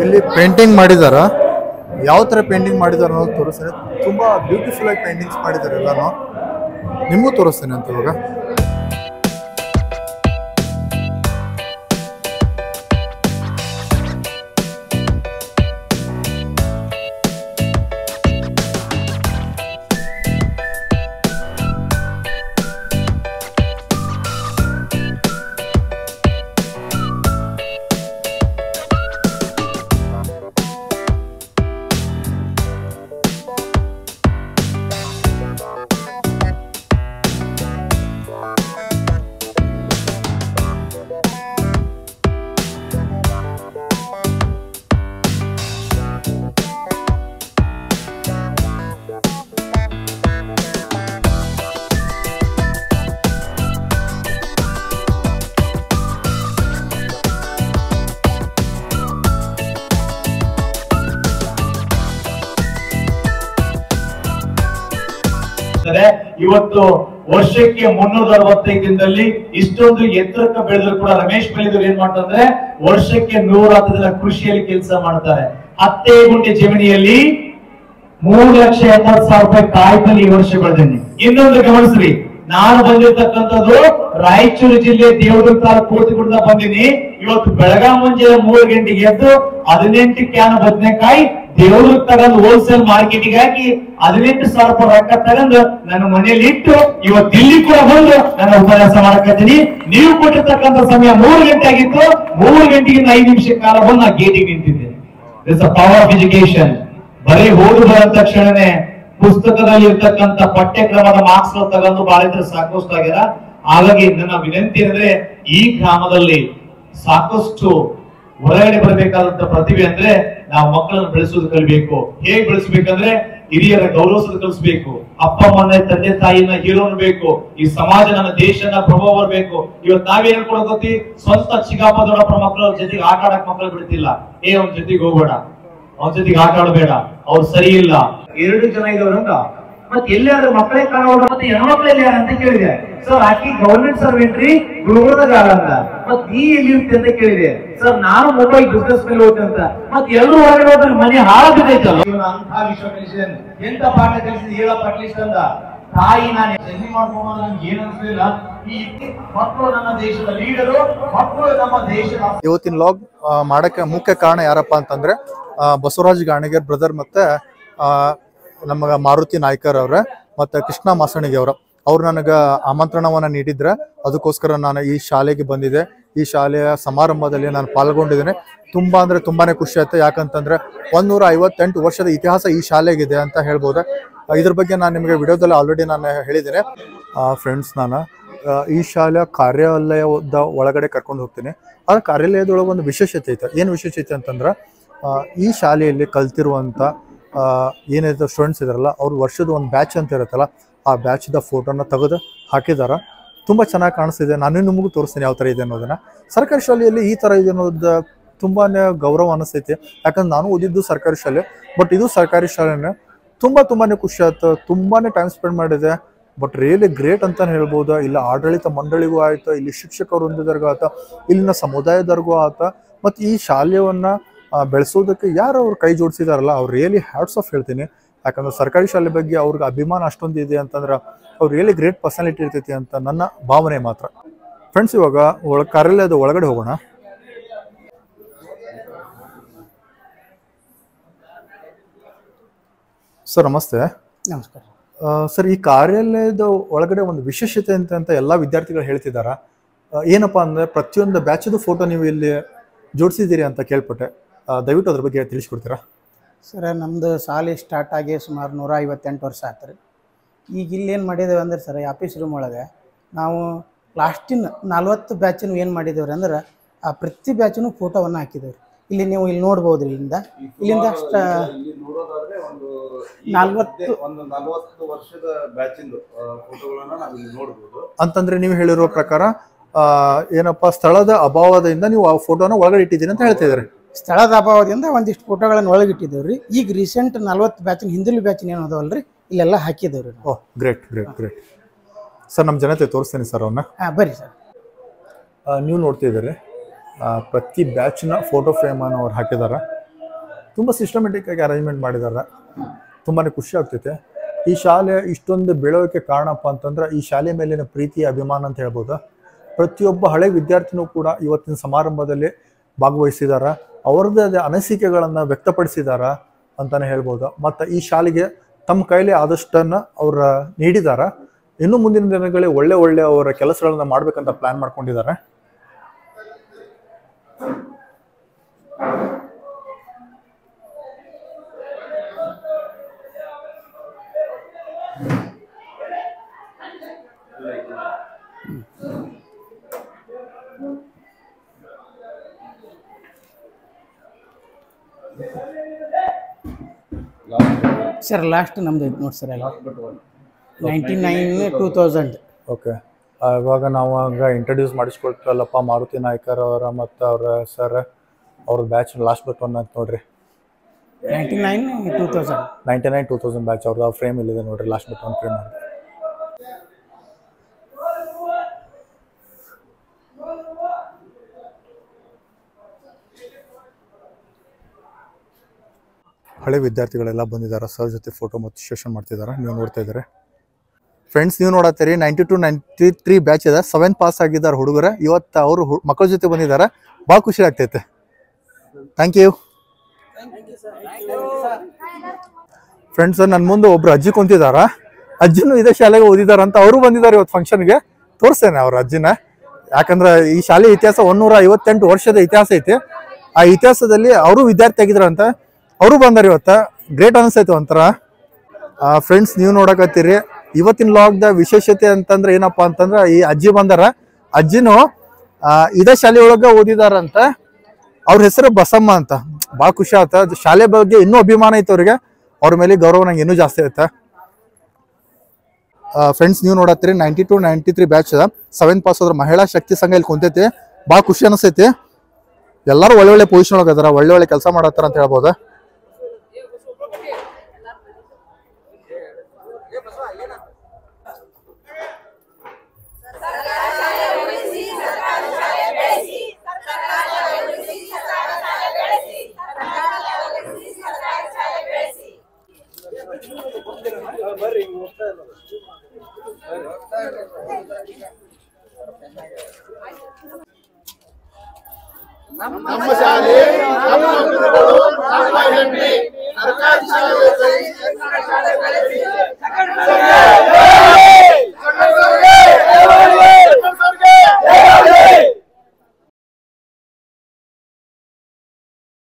ಇಲ್ಲಿ ಪೇಂಟಿಂಗ್ ಮಾಡಿದಾರ. ಯಾವ ಥರ ಪೇಂಟಿಂಗ್ ಮಾಡಿದಾರ ಅನ್ನೋದು ತೋರಿಸ್ತೇನೆ. ತುಂಬ ಬ್ಯೂಟಿಫುಲ್ ಆಗಿ ಪೇಂಟಿಂಗ್ಸ್ ಮಾಡಿದ್ದಾರೆ ಎಲ್ಲಾನು. ನಿಮಗೂ ತೋರಿಸ್ತೇನೆ ಅಂತ ಇವಾಗ. ಇವತ್ತು ವರ್ಷಕ್ಕೆ 365 ದಿನದಲ್ಲಿ ಇಷ್ಟೊಂದು ಎತ್ತರಕ್ಕೆ ಬೆಳೆದ್ರು ಕೂಡ ರಮೇಶ್ ಬೆಳೆದ್ರು ಏನ್ ಮಾಡ್ತಾರೆ, ವರ್ಷಕ್ಕೆ 110 ದಿನ ಕೃಷಿಯಲ್ಲಿ ಕೆಲಸ ಮಾಡ್ತಾರೆ. 10 ಗುಂಟೆ ಜಮೀನಿಯಲ್ಲಿ 3,80,000 ರೂಪಾಯಿ ಕಾಯ್ಪಲ್ಲಿ ಈ ವರ್ಷ ಬೆಳೆದಿನಿ. ಇನ್ನೊಂದು ಗಮನಿಸ್ರಿ, ನಾನು ಬಂದಿರ್ತಕ್ಕಂಥದ್ದು ರಾಯಚೂರು ಜಿಲ್ಲೆ ದೇವದುರ್ಗ ತಾಲೂಕು ಕೋತಿಗುಡ್ಡ ಬಂದಿನಿ. ಇವತ್ತು ಬೆಳಗಾವಿ ಮುಂಜಾನೆ 3 ಗಂಟೆಗೆ ಎದ್ದು 18 ಕ್ಯಾನ್ ಬದನೆಕಾಯಿ ದೇವದುರ್ಗ ತಗೊಂಡು ಹೋಲ್ಸೇಲ್ ಮಾರ್ಕೆಟಿಗೆ ಹಾಕಿ 18,000 ರೂಪಾಯಿ ರೊಕ್ಕ ತಗೊಂಡು ನನ್ನ ಮನೆಯಲ್ಲಿ ಇಟ್ಟು ಇವತ್ತು ದಿಲ್ಲಿ ಕೂಡ ಬಂದು ನಾನು ಉಪನ್ಯಾಸ ಮಾಡಕತ್ತೀನಿ. ನೀವು ಕೊಟ್ಟಿರ್ತಕ್ಕಂಥ ಸಮಯ 3 ಗಂಟೆ ಆಗಿತ್ತು. 3 ಗಂಟೆಗಿಂತ 5 ನಿಮಿಷ ಕಾಲ ಬಂದು ನಾ ಗೇಟಿಗೆ ನಿಂತಿದ್ದೇನೆ. It's a power of education. ಬರೀ ಓದು ಬರಂತ ತಕ್ಷಣನೇ ಪುಸ್ತಕದಲ್ಲಿ ಇರ್ತಕ್ಕಂಥ ಪಠ್ಯಕ್ರಮದ ಮಾರ್ಕ್ಸ್ ತಗೊಂಡು ಬಹಳ ಇದ್ರೆ ಸಾಕಷ್ಟು ಆಗ್ಯಾರ. ಹಾಗಾಗಿ ನನ್ನ ವಿನಂತಿ ಅಂದ್ರೆ ಈ ಗ್ರಾಮದಲ್ಲಿ ಸಾಕಷ್ಟು ಹೊರಗಡೆ ಬರಬೇಕಾದಂತ ಪ್ರತಿಭೆ ಅಂದ್ರೆ ನಾವು ಮಕ್ಕಳನ್ನು ಬೆಳೆಸೋದು ಕಲಿಬೇಕು. ಹೇಗೆ ಬೆಳೆಸಬೇಕಂದ್ರೆ ಹಿರಿಯರ ಗೌರವಿಸೋದು ಕಲಿಸಬೇಕು. ಅಪ್ಪ ಅಮ್ಮನ ತಂದೆ ತಾಯಿನ ಹೀರೋ ಬೇಕು. ಈ ಸಮಾಜ ನನ್ನ ದೇಶನ ಪ್ರಭಾವ ಬರಬೇಕು. ಇವತ್ತು ನಾವೇನ್ ಹೇಳ್ಕೊಡೋತಿ, ಸ್ವಂತ ಚಿಗಾಪ ದೊಡ್ಡಪ್ಪ ಮಕ್ಕಳ ಜೊತೆಗೆ ಆಟ ಆಡಕ್ ಮಕ್ಕಳು ಬಿಡ್ತಿಲ್ಲ. ಅವನ ಜೊತೆಗೆ ಹೋಗ್ಬೇಡ, ಅವನ ಜೊತೆಗೆ ಆಟ ಆಡಬೇಡ, ಅವ್ರು ಸರಿ ಇಲ್ಲ. 2 ಜನ ಇದ್ದವ್ರಂಗ ಮತ್ತೆ ಎಲ್ಲಾದ್ರೂ ಮಕ್ಕಳೇ ಕಾಣೋಣ, ಮತ್ತೆ ಹೆಣ್ಮಕ್ಳಲ್ಲಿ ಯಾರ ಅಂತ ಕೇಳಿದೆ. ಸರ್ ಆಕಿ ಗವರ್ಮೆಂಟ್ ಸರ್ವೆಂಟ್ರಿ ಗುಲ್ಬರ್ಗ ಅಂತ. ಮತ್ ನೀ ಎಲ್ಲಿ ಇರ್ತಿ ಅಂತ ಕೇಳಿದೆ. ಸರ್ ನಾನು ಮುಂಬೈ ಬಿಸ್ನೆಸ್ ಮೇಲೆ ಹೋಗ್ತೇನೆ ಅಂತ. ಮತ್ತೆ ಎಲ್ಲರೂ ಹೊರಗಡೆ ಹೋದ್ರೆ ಮನೆ ಹಾಳಾಗ್ತೈತಲ್ಲ. ಅಂತ ವಿಶ್ವ ಕಲಿಸಿದ್ದೇನೆ, ಎಂತ ಪಾಠ ಕಲಿಸಿದ ಹೇಳಪ್ಪ ಅಟ್ಲೀಸ್ಟ್ ಅಂತ. ತಾಯಿ ನಾನು ಜರ್ನಿ ಮಾಡ್ಕೊಂಡು ನನ್ಗೆ ಏನ್ ಅನ್ಸಲಿಲ್ಲ. ಈ ಮಕ್ಕಳು ನನ್ನ ದೇಶದ ಲೀಡರು, ಮಕ್ಕಳು ನಮ್ಮ ದೇಶದ. ಇವತ್ತಿನ ಲಾಗ್ ಮಾಡಕ್ಕೆ ಮುಖ್ಯ ಕಾರಣ ಯಾರಪ್ಪ ಅಂತಂದ್ರೆ ಬಸವರಾಜ್ ಗಾಣಿಗೇರ್ ಬ್ರದರ್ ಮತ್ತೆ ನಮಗ ಮಾರುತಿ ನಾಯ್ಕರ್ ಅವ್ರ ಮತ್ತೆ ಕೃಷ್ಣ ಮಾಸಣಿಗೆ ಅವ್ರು ನನಗೆ ಆಮಂತ್ರಣವನ್ನ ನೀಡಿದ್ರೆ ಅದಕ್ಕೋಸ್ಕರ ನಾನು ಈ ಶಾಲೆಗೆ ಬಂದಿದ್ದೆ. ಈ ಶಾಲೆಯ ಸಮಾರಂಭದಲ್ಲಿ ನಾನು ಪಾಲ್ಗೊಂಡಿದ್ದೇನೆ. ತುಂಬಾ ಅಂದ್ರೆ ತುಂಬಾನೇ ಖುಷಿ ಆಯ್ತು. ಯಾಕಂತಂದ್ರೆ 158 ವರ್ಷದ ಇತಿಹಾಸ ಈ ಶಾಲೆಗಿದೆ ಅಂತ ಹೇಳ್ಬೋದು. ಇದ್ರ ಬಗ್ಗೆ ನಾನು ನಿಮಗೆ ವಿಡಿಯೋದಲ್ಲಿ ಆಲ್ರೆಡಿ ನಾನು ಹೇಳಿದ್ದೇನೆ. ಫ್ರೆಂಡ್ಸ್, ನಾನು ಈ ಶಾಲೆಯ ಕಾರ್ಯಾಲಯದ ಒಳಗಡೆ ಕರ್ಕೊಂಡು ಹೋಗ್ತೀನಿ. ಆ ಕಾರ್ಯಾಲಯದೊಳಗೆ ಒಂದು ವಿಶೇಷತೆ ಐತೆ. ಏನು ವಿಶೇಷತೆ ಅಂತಂದ್ರೆ ಈ ಶಾಲೆಯಲ್ಲಿ ಕಲ್ತಿರುವಂಥ ಏನಿದೆ ಸ್ಟೂಡೆಂಟ್ಸ್ ಇದಾರಲ್ಲ, ಅವ್ರು ವರ್ಷದ ಒಂದು ಬ್ಯಾಚ್ ಅಂತ ಇರುತ್ತಲ್ಲ, ಆ ಬ್ಯಾಚ್ದ ಫೋಟೋನ ತೆಗೆದು ಹಾಕಿದಾರ. ತುಂಬ ಚೆನ್ನಾಗಿ ಕಾಣಿಸ್ತಿದೆ. ನಾನು ನಿಮಗೂ ತೋರಿಸ್ತೀನಿ ಯಾವ ಥರ ಇದೆ ಅನ್ನೋದನ್ನ. ಸರ್ಕಾರಿ ಶಾಲೆಯಲ್ಲಿ ಈ ಥರ ಇದೆ ಅನ್ನೋದು ತುಂಬಾ ಗೌರವ ಅನಿಸ್ತೈತಿ. ಯಾಕಂದ್ರೆ ನಾನು ಓದಿದ್ದು ಸರ್ಕಾರಿ ಶಾಲೆ, ಬಟ್ ಇದು ಸರ್ಕಾರಿ ಶಾಲೆನೇ. ತುಂಬಾ ಖುಷಿ ಆಯ್ತು. ತುಂಬಾ ಟೈಮ್ ಸ್ಪೆಂಡ್ ಮಾಡಿದೆ. ಬಟ್ ರಿಯಲಿ ಗ್ರೇಟ್ ಅಂತ ಹೇಳ್ಬೋದು. ಇಲ್ಲ ಆಡಳಿತ ಮಂಡಳಿಗೂ ಆಯ್ತು, ಇಲ್ಲಿ ಶಿಕ್ಷಕರು ಹೊಂದಿದರ್ಗೂ ಆಯ್ತು, ಇಲ್ಲಿನ ಸಮುದಾಯದವ್ರಿಗೂ ಆಯ್ತು, ಮತ್ತು ಈ ಶಾಲೆಯನ್ನು ಬೆಳೆಸೋದಕ್ಕೆ ಯಾರು ಅವ್ರು ಕೈ ಜೋಡಿಸಿದಾರಲ್ಲ, ಅವ್ರು ರಿಯಲಿ ಹ್ಯಾಟ್ಸ್ ಆಫ್ ಹೇಳ್ತೀನಿ. ಯಾಕಂದ್ರೆ ಸರ್ಕಾರಿ ಶಾಲೆ ಬಗ್ಗೆ ಅವ್ರಿಗೆ ಅಭಿಮಾನ ಅಷ್ಟೊಂದು ಇದೆ ಅಂತಂದ್ರೆ ಅವ್ರು ರಿಯಲಿ ಗ್ರೇಟ್ ಪರ್ಸನಾಲಿಟಿ ಇರ್ತೈತಿ ಅಂತ ನನ್ನ ಭಾವನೆ ಮಾತ್ರ. ಫ್ರೆಂಡ್ಸ್, ಇವಾಗ ಕಾರ್ಯಾಲಯದ ಒಳಗಡೆ ಹೋಗೋಣ. ಸರ್ ನಮಸ್ತೆ. ನಮಸ್ಕಾರ ಸರ್, ಈ ಕಾರ್ಯಾಲಯದ ಒಳಗಡೆ ಒಂದು ವಿಶೇಷತೆ ಅಂತ ಎಲ್ಲ ವಿದ್ಯಾರ್ಥಿಗಳು ಹೇಳ್ತಿದಾರ. ಏನಪ್ಪ ಅಂದ್ರೆ ಪ್ರತಿಯೊಂದು ಬ್ಯಾಚದು ಫೋಟೋ ನೀವು ಇಲ್ಲಿ ಜೋಡಿಸಿದ್ದೀರಿ ಅಂತ ಕೇಳ್ಪಟ್ಟೆ. ದಯವಿಟ್ಟು ಅದ್ರ ಬಗ್ಗೆ ತಿಳಿಸ್ಕೊಡ್ತೀರಾ? ಸರ್, ನಮ್ಮದು ಶಾಲೆ ಸ್ಟಾರ್ಟ್ ಆಗಿ ಸುಮಾರು 158 ವರ್ಷ ಆಯ್ತು ರೀ. ಈಗ ಇಲ್ಲೇನು ಮಾಡಿದ್ದೇವೆ ಅಂದ್ರೆ ಸರ್, ಆಫೀಸ್ ರೂಮ್ ಒಳಗೆ ನಾವು ಲಾಸ್ಟಿನ 40 ಬ್ಯಾಚನ್ನು ಏನು ಮಾಡಿದ್ದೇವ್ರಿ ಅಂದ್ರೆ ಆ ಪ್ರತಿ ಬ್ಯಾಚನ್ನು ಫೋಟೋವನ್ನು ಹಾಕಿದ್ದೇವೆ ರೀ. ಇಲ್ಲಿ ನೀವು ಇಲ್ಲಿ ನೋಡ್ಬೋದು ರೀ. ಇಲ್ಲಿಂದ ಅಷ್ಟು 40 ವರ್ಷದ ಬ್ಯಾಚಿಂದು ಫೋಟೋಗಳನ್ನ ನಾವು ಇಲ್ಲಿ ನೋಡಬಹುದು. ಅಂತಂದ್ರೆ ನೀವು ಹೇಳಿರೋ ಪ್ರಕಾರ ಏನಪ್ಪಾ ಸ್ಥಳದ ಅಭಾವದಿಂದ ನೀವು ಆ ಫೋಟೋನ ಒಳಗಡೆ ಇಟ್ಟಿದ್ದೀರಿ ಅಂತ ಹೇಳ್ತಿದ್ದಾರೆ. ಸ್ಥಳದ ಅಭಾವದಿಂದ ಒಂದಿಷ್ಟು ಫೋಟೋಗಳನ್ನು ಒಳಗಿಟ್ಟಿದ್ದೇವ್ರಿ. ಈಗ ರೀಸೆಂಟ್ 40 ಬ್ಯಾಚಿನ ಹಿಂದಿನ ಬ್ಯಾಚಿನ ಏನು ಅದಾವಲ್ರಿ, ಇಲ್ಲೆಲ್ಲ ಹಾಕಿದ್ದೇವ್ರಿ. ಓಹ್, ಗ್ರೇಟ್ ಗ್ರೇಟ್ ಗ್ರೇಟ್. ಸರ್, ನಮ್ಮ ಜನತೆ ತೋರಿಸ್ತೀನಿ ಸರ್ ಅವನ್ನ. ಬರ್ರಿ ಸರ್. ನೀವು ನೋಡ್ತಿದ್ದೀರಿ ಪ್ರತಿ ಬ್ಯಾಚ್ನ ಫೋಟೋ ಫ್ರೇಮನ್ನು ಅವ್ರು ಹಾಕಿದ್ದಾರೆ. ತುಂಬ ಸಿಸ್ಟಮೆಟಿಕ್ ಆಗಿ ಅರೇಂಜ್ಮೆಂಟ್ ಮಾಡಿದ್ದಾರೆ. ತುಂಬಾ ಖುಷಿ ಆಗ್ತೈತೆ. ಈ ಶಾಲೆ ಇಷ್ಟೊಂದು ಬೆಳೋಕ್ಕೆ ಕಾರಣಪ್ಪ ಅಂತಂದ್ರೆ ಈ ಶಾಲೆ ಮೇಲಿನ ಪ್ರೀತಿ ಅಭಿಮಾನ ಅಂತ ಹೇಳ್ಬೋದು. ಪ್ರತಿಯೊಬ್ಬ ಹಳೆ ವಿದ್ಯಾರ್ಥಿನೂ ಕೂಡ ಇವತ್ತಿನ ಸಮಾರಂಭದಲ್ಲಿ ಭಾಗವಹಿಸಿದಾರ, ಅವರದೇ ಆದ ಅನಿಸಿಕೆಗಳನ್ನು ವ್ಯಕ್ತಪಡಿಸಿದಾರ ಅಂತಾನೆ ಹೇಳ್ಬೋದು. ಮತ್ತು ಈ ಶಾಲೆಗೆ ತಮ್ಮ ಕೈಲಿ ಆದಷ್ಟನ್ನು ಅವ್ರ ನೀಡಿದಾರ. ಇನ್ನು ಮುಂದಿನ ದಿನಗಳಲ್ಲಿ ಒಳ್ಳೆ ಅವರ ಕೆಲಸಗಳನ್ನ ಮಾಡ್ಬೇಕಂತ ಪ್ಲಾನ್ ಮಾಡ್ಕೊಂಡಿದ್ದಾರೆ. ಸರ್ ಲಾಸ್ಟ್ ನಮ್ದು ಐತೆ ನೋಡಿ ಸರ್, 99 2000. ಓಕೆ, ಇವಾಗ ನಾವು ಹಂಗೆ ಇಂಟ್ರಡ್ಯೂಸ್ ಮಾಡಿಸ್ಕೊಳ್ತಲ್ಲಪ್ಪ ಮಾರುತಿ ನಾಯ್ಕರ್ ಅವರ ಮತ್ತು ಅವರ ಸರ್ ಅವ್ರ ಬ್ಯಾಚ್ ಲಾಸ್ಟ್ ಬಟ್ ಒನ್ ಅಂತ ನೋಡ್ರಿ. 99 2000 ಬ್ಯಾಚ್ ಅವ್ರದ್ದು ಫ್ರೇಮ್ ಇಲ್ಲಿದೆ ನೋಡ್ರಿ, ಲಾಸ್ಟ್ ಬಟ್ ಒನ್ ಫ್ರೇಮ್ ಮಾಡಿ. ಹಳೆ ವಿದ್ಯಾರ್ಥಿಗಳೆಲ್ಲ ಬಂದಿದ್ದಾರೆ, ಸರ್ ಜೊತೆ ಫೋಟೋ ಮತ್ತು ಸೆಷನ್ ಮಾಡ್ತಿದ್ದಾರೆ. ನೀವು ನೋಡ್ತಾ ಇದ್ದಾರೆ ಫ್ರೆಂಡ್ಸ್, ನೀವು ನೋಡತ್ತೀರಿ 92 93 ಬ್ಯಾಚ್ ಇದೆ. 7th ಪಾಸ್ ಆಗಿದ್ದಾರೆ ಹುಡುಗರು. ಇವತ್ತು ಅವರು ಮಕ್ಕಳ ಜೊತೆ ಬಂದಿದ್ದಾರೆ. ಭಾಳ ಖುಷಿ ಆಗ್ತೈತೆ. Thank you friends. ನನ್ನ ಮುಂದೆ ಒಬ್ರು ಅಜ್ಜಿ ಕುಂತಿದಾರ. ಅಜ್ಜಿನೂ ಇದೇ ಶಾಲೆಗೆ ಓದಿದಾರ ಅಂತ ಅವರು ಬಂದಿದ್ದಾರೆ ಇವತ್ತು ಫಂಕ್ಷನ್ಗೆ. ತೋರಿಸ್ತೇನೆ ಅವ್ರ ಅಜ್ಜಿನ, ಯಾಕಂದ್ರೆ ಈ ಶಾಲೆ ಇತಿಹಾಸ 158 ವರ್ಷದ ಇತಿಹಾಸ ಐತಿ. ಆ ಇತಿಹಾಸದಲ್ಲಿ ಅವರು ವಿದ್ಯಾರ್ಥಿ ಆಗಿದ್ರಂತ, ಅವರು ಬಂದಾರ ಇವತ್ತ. ಗ್ರೇಟ್ ಅನಿಸ್ತೈತೆ ಒಂಥರ. ಫ್ರೆಂಡ್ಸ್, ನೀವು ನೋಡಕತ್ತೀರಿ ಇವತ್ತಿನ ಲಾಗ್ದ ವಿಶೇಷತೆ ಅಂತಂದ್ರೆ ಏನಪ್ಪಾ ಅಂತಂದ್ರೆ ಈ ಅಜ್ಜಿ ಬಂದಾರ. ಅಜ್ಜಿನೂ ಇದೇ ಶಾಲೆ ಒಳಗ ಓದಿದಾರಂತ. ಅವ್ರ ಹೆಸರು ಬಸಮ್ಮ ಅಂತ. ಭಾಳ ಖುಷಿ ಆಯ್ತ. ಶಾಲೆ ಬಗ್ಗೆ ಇನ್ನೂ ಅಭಿಮಾನ ಐತೆ ಅವ್ರಿಗೆ. ಅವ್ರ ಮೇಲೆ ಗೌರವ ನಂಗೆ ಇನ್ನೂ ಜಾಸ್ತಿ ಆಯ್ತಾ. ಫ್ರೆಂಡ್ಸ್, ನೀವು ನೋಡತ್ತೀರಿ 92 93 ಬ್ಯಾಚ್ 7th ಪಾಸ್ ಆದ್ರ ಮಹಿಳಾ ಶಕ್ತಿ ಸಂಘ ಇಲ್ಲಿ ಕುಂತೈತಿ. ಭಾಳ ಖುಷಿ ಅನಿಸ್ತೈತಿ. ಎಲ್ಲರೂ ಒಳ್ಳೆ ಪೊಸಿಷನ್ ಒಳಗೆ ಅದಾರ, ಒಳ್ಳೆ ಕೆಲಸ ಮಾಡತ್ತಾರ ಅಂತ ಹೇಳ್ಬೋದು. ನಮ್ಮ ಶಾಲೆ ನಮ್ಮ ಗುರುಗಳು ನಮ್ಮ ಹೆಮ್ಮೆ ಸರ್ಕಾರಿ ಶಾಲೆ